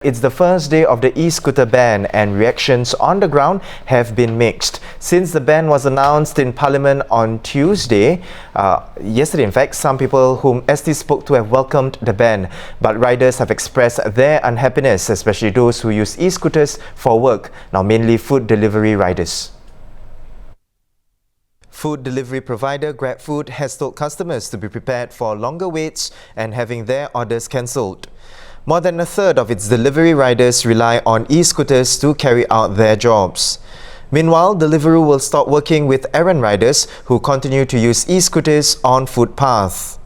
It's the first day of the e-scooter ban and reactions on the ground have been mixed. Since the ban was announced in Parliament on Tuesday, yesterday in fact, some people whom ST spoke to have welcomed the ban, but riders have expressed their unhappiness, especially those who use e-scooters for work, now mainly food delivery riders. Food delivery provider GrabFood has told customers to be prepared for longer waits and having their orders cancelled. More than a third of its delivery riders rely on e-scooters to carry out their jobs. Meanwhile, Deliveroo will stop working with errand riders who continue to use e-scooters on footpaths.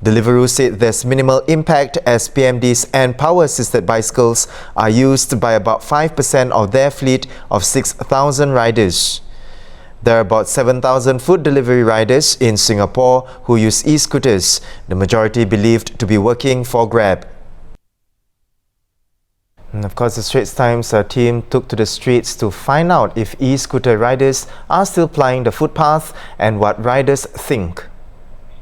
Deliveroo said there's minimal impact as PMDs and power-assisted bicycles are used by about 5% of their fleet of 6,000 riders. There are about 7,000 food delivery riders in Singapore who use e-scooters, the majority believed to be working for Grab. And of course, the Straits Times team took to the streets to find out if e-scooter riders are still plying the footpath and what riders think.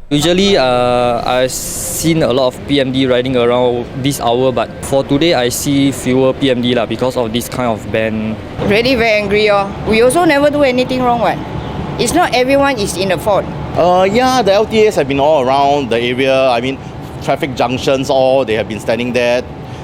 Usually, I've seen a lot of PMD riding around this hour, but for today, I see fewer PMD because of this kind of ban. Really very angry. We also never do anything wrong. It's not everyone is in the fault. Yeah, the LTAs have been all around the area. I mean, traffic junctions, they have been standing there,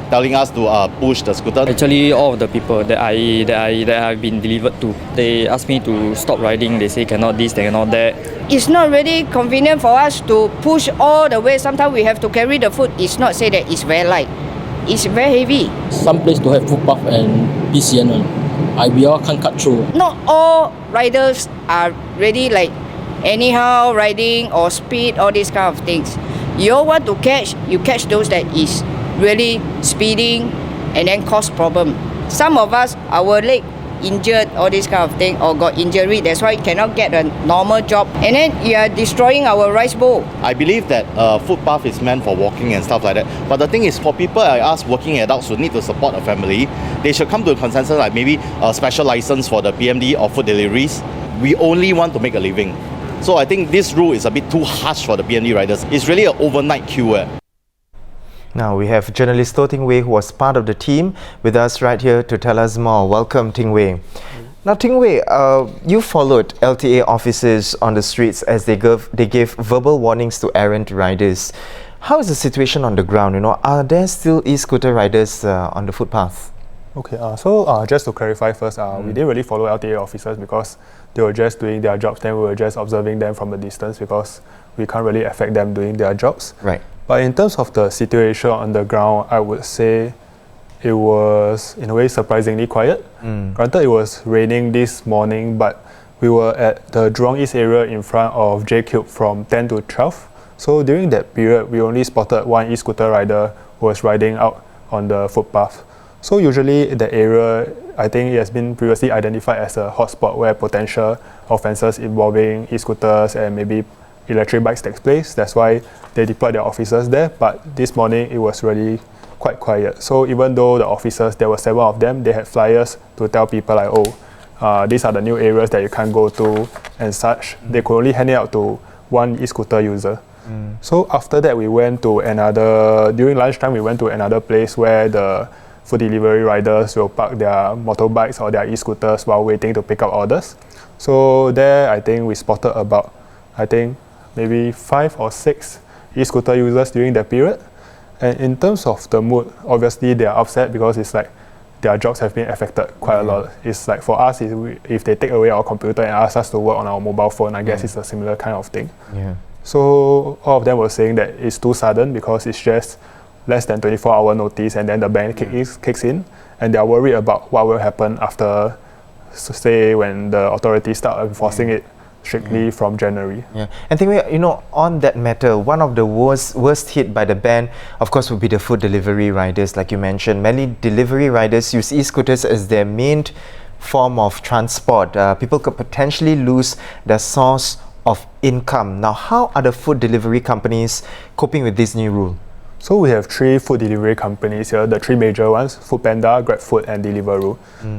telling us to push the scooter. Actually, all of the people that I've been delivered to, they ask me to stop riding. They say cannot this, they cannot that. It's not really convenient for us to push all the way. Sometimes we have to carry the food. It's not say that it's very light. It's very heavy. Some place to have footpath and PCN one. We all can't cut through. Not all riders are really anyhow riding or speed, all these kind of things. You all want to catch, you catch those that is really speeding and then cause problem. Some of us, our leg injured, all this kind of thing, or got injury, that's why you cannot get a normal job. And then you are destroying our rice bowl. I believe that footpath is meant for walking and stuff like that. But the thing is, for people, I ask working adults who need to support a family, they should come to a consensus like maybe a special license for the PMD or food deliveries. We only want to make a living. So I think this rule is a bit too harsh for the PMD riders. It's really an overnight queue. Now we have journalist Toh Ting Wei, who was part of the team, with us right here to tell us more. Welcome, Ting Wei. Now, Ting Wei, you followed LTA officers on the streets as they gave verbal warnings to errant riders. How is the situation on the ground? Are there still e-scooter riders on the footpath? Okay, so just to clarify first, we didn't really follow LTA officers because they were just doing their jobs. Then we were just observing them from a distance because we can't really affect them doing their jobs. Right. But in terms of the situation on the ground, I would say it was in a way surprisingly quiet. Granted, it was raining this morning, but we were at the Jurong East area in front of J-Cube from 10 to 12. So during that period, we only spotted one e-scooter rider who was riding out on the footpath. So usually the area, I think it has been previously identified as a hotspot where potential offences involving e-scooters and maybe electric bikes takes place. That's why they deployed their officers there. But this morning, it was really quite quiet. So even though the officers, there were several of them, they had flyers to tell people these are the new areas that you can't go to and such. They could only hand it out to one e-scooter user. So after that, during lunchtime, we went to another place where the food delivery riders will park their motorbikes or their e-scooters while waiting to pick up orders. So there, I think we spotted about, maybe 5 or 6 e-scooter users during that period. And in terms of the mood, obviously they are upset because it's like their jobs have been affected quite a lot. It's like for us, if they take away our computer and ask us to work on our mobile phone, I guess it's a similar kind of thing. Yeah. So all of them were saying that it's too sudden because it's just less than 24-hour notice and then the ban kicks in, and they are worried about what will happen after, say, when the authorities start enforcing it strictly from January. Yeah, and Ting Wei, on that matter, one of the worst hit by the ban, of course, would be the food delivery riders, like you mentioned. Many delivery riders use e-scooters as their main form of transport. People could potentially lose their source of income. Now, how are the food delivery companies coping with this new rule? So we have 3 food delivery companies here, the 3 major ones, Foodpanda, GrabFood and Deliveroo.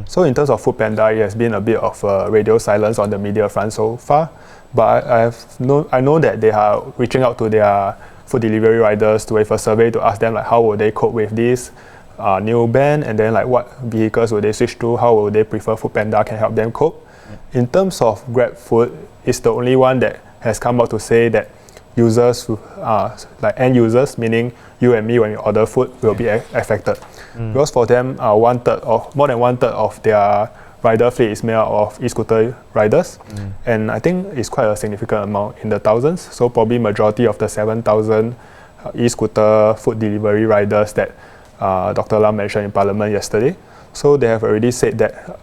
So in terms of Foodpanda, it has been a bit of radio silence on the media front so far, but I know that they are reaching out to their food delivery riders to have a survey to ask them how will they cope with this. new ban, and then like what vehicles will they switch to, how will they prefer Foodpanda can help them cope. In terms of GrabFood, it's the only one that has come out to say that users who like end users, meaning you and me when we order food, will be affected. Because for them, more than one third of their rider fleet is made up of e-scooter riders, and I think it's quite a significant amount, in the thousands. So probably majority of the 7,000 e-scooter food delivery riders that Dr. Lam mentioned in Parliament yesterday. So they have already said that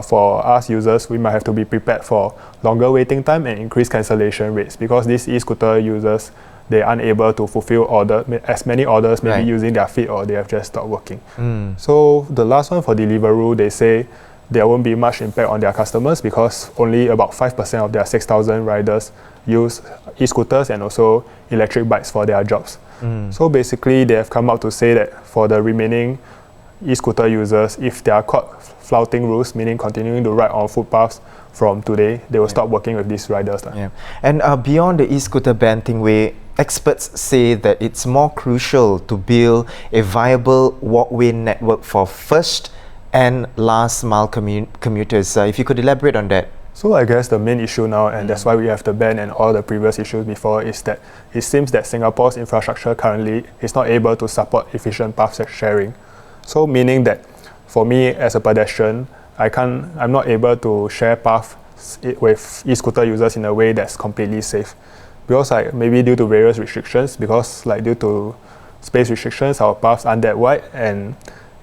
for us users, we might have to be prepared for longer waiting time and increased cancellation rates, because these e-scooter users, they are unable to fulfill as many orders, maybe using their feet, or they have just stopped working. So the last one for Deliveroo, they say there won't be much impact on their customers because only about 5% of their 6,000 riders use e-scooters and also electric bikes for their jobs. So basically, they have come out to say that for the remaining e-scooter users, if they are caught flouting rules, meaning continuing to ride on footpaths from today, they will stop working with these riders. And beyond the e-scooter ban, Ting Wei, experts say that it's more crucial to build a viable walkway network for first and last mile commuters. If you could elaborate on that. So I guess the main issue now, and that's why we have the ban and all the previous issues before, is that it seems that Singapore's infrastructure currently is not able to support efficient path sharing. So meaning that for me as a pedestrian, I'm not able to share paths with e-scooter users in a way that's completely safe. Because maybe due to various restrictions, because due to space restrictions, our paths aren't that wide, and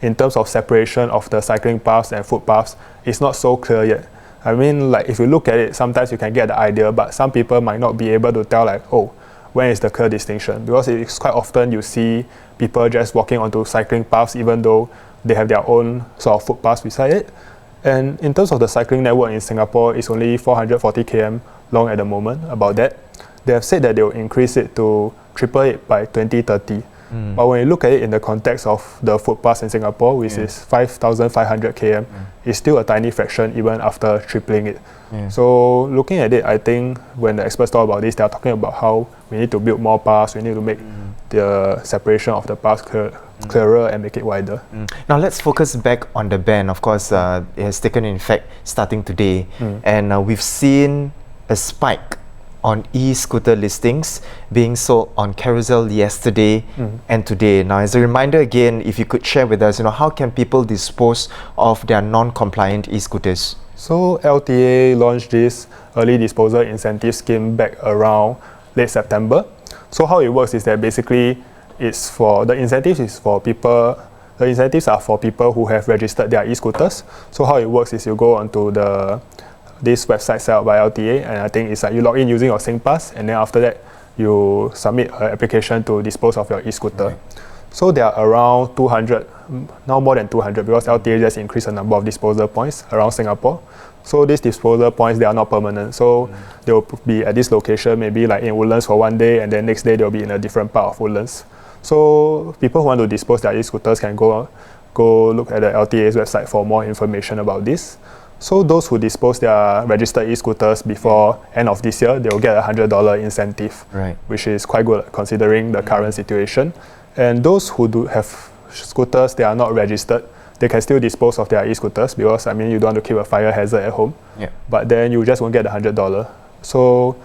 in terms of separation of the cycling paths and footpaths, it's not so clear yet. I mean, if you look at it, sometimes you can get the idea, but some people might not be able to tell when is the clear distinction, because it's quite often you see people just walking onto cycling paths even though they have their own sort of footpaths beside it. And in terms of the cycling network in Singapore, it's only 440 km long at the moment, about that. They have said that they will increase it to triple it by 2030. But when you look at it in the context of the footpaths in Singapore, which is 5,500 km, it's still a tiny fraction even after tripling it. So looking at it, I think when the experts talk about this, they are talking about how we need to build more paths, we need to make the separation of the paths clearer and make it wider. Now let's focus back on the ban. Of course, it has taken effect starting today, and we've seen a spike on e-scooter listings being sold on Carousel yesterday and today. Now, as a reminder again, if you could share with us, how can people dispose of their non-compliant e-scooters? So LTA launched this early disposal incentive scheme back around late September. So how it works is that basically the incentives are for people who have registered their e-scooters. So how it works is you go onto this website set up by LTA, and I think it's you log in using your SingPass, and then after that you submit an application to dispose of your e-scooter. So there are around 200, now more than 200, because LTA just increased the number of disposal points around Singapore. So these disposal points, they are not permanent. So they will be at this location, maybe in Woodlands for one day, and then next day they'll be in a different part of Woodlands. So people who want to dispose their e-scooters can go look at the LTA's website for more information about this. So those who dispose their registered e-scooters before end of this year, they will get a $100 incentive, which is quite good considering the current situation. And those who do have scooters that are not registered, they can still dispose of their e-scooters, because you don't want to keep a fire hazard at home. But then you just won't get the $100. So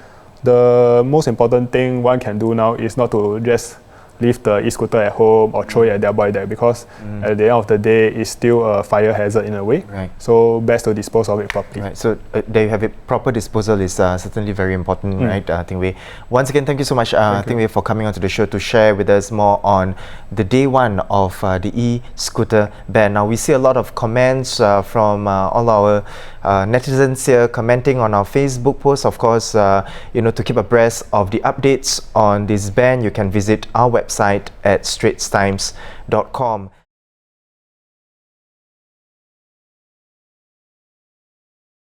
the most important thing one can do now is not to just leave the e-scooter at home or throw it at their boy there, because at the end of the day, it's still a fire hazard in a way. So best to dispose of it properly. So there you have it. Proper disposal is certainly very important, right, Ting Wei? Once again, thank you so much, Ting Wei, for coming onto the show to share with us more on the day one of the e-scooter ban. Now we see a lot of comments from all our netizens here commenting on our Facebook post. Of course, to keep abreast of the updates on this ban, you can visit our website at straitstimes.com.